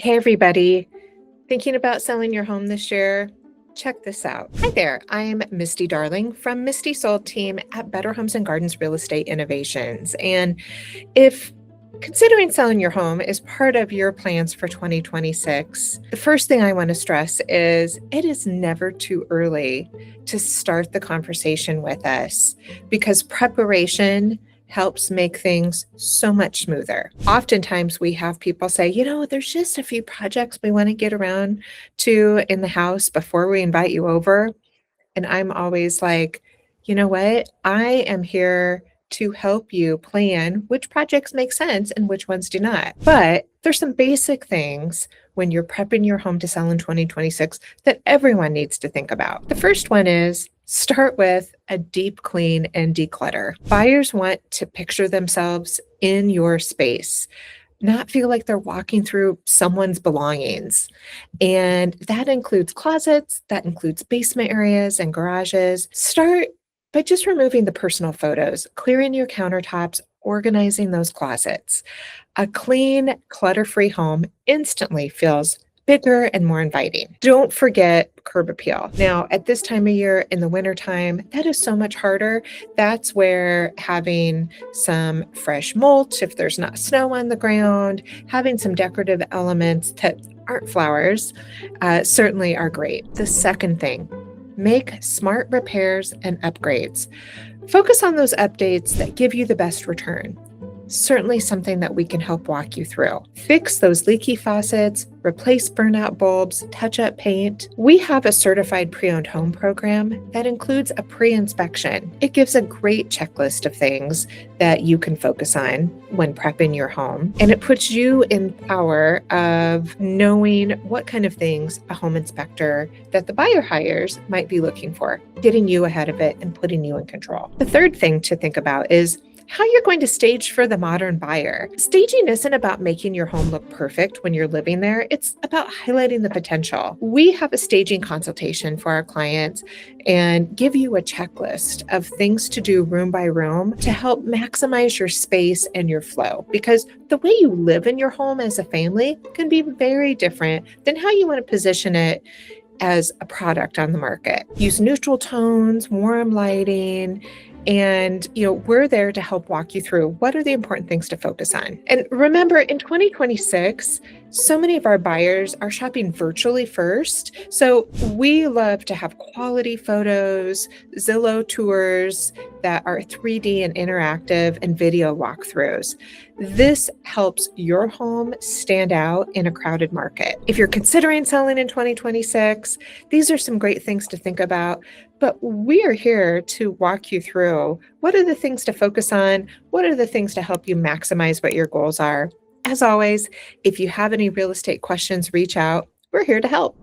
Hey, everybody. Thinking about selling your home this year? Check this out. Hi there. I'm Misty Darling from Misty Sold Team at Better Homes and Gardens Real Estate Innovations. And if considering selling your home is part of your plans for 2026, the first thing I want to stress is it is never too early to start the conversation with us because preparation helps make things so much smoother. Oftentimes we have people say, there's just a few projects we want to get around to in the house before we invite you over. And I'm always like, you know what? I am here to help you plan which projects make sense and which ones do not. But there's some basic things when you're prepping your home to sell in 2026 that everyone needs to think about. The first one is start with a deep clean and declutter. Buyers want to picture themselves in your space, not feel like they're walking through someone's belongings. And that includes closets, that includes basement areas and garages. Start by just removing the personal photos, clearing your countertops, organizing those closets. A clean, clutter-free home instantly feels bigger and more inviting. Don't forget curb appeal. Now, at this time of year in the wintertime, that is so much harder. That's where having some fresh mulch, if there's not snow on the ground, having some decorative elements that aren't flowers, certainly are great. The second thing, make smart repairs and upgrades. Focus on those updates that give you the best return. Certainly something that we can help walk you through. Fix those leaky faucets, replace burnout bulbs, touch up paint. We have a certified pre-owned home program that includes a pre-inspection. It gives a great checklist of things that you can focus on when prepping your home. And it puts you in power of knowing what kind of things a home inspector that the buyer hires might be looking for, getting you ahead of it and putting you in control. The third thing to think about is how you're going to stage for the modern buyer. Staging isn't about making your home look perfect when you're living there. It's about highlighting the potential. We have a staging consultation for our clients and give you a checklist of things to do room by room to help maximize your space and your flow. Because the way you live in your home as a family can be very different than how you want to position it as a product on the market. Use neutral tones, warm lighting, and, we're there to help walk you through what are the important things to focus on. And remember, in 2026, so many of our buyers are shopping virtually first. So we love to have quality photos, Zillow tours that are 3D and interactive, and video walkthroughs. This helps your home stand out in a crowded market. If you're considering selling in 2026, these are some great things to think about. But we are here to walk you through what are the things to focus on, what are the things to help you maximize what your goals are. As always, if you have any real estate questions, reach out. We're here to help.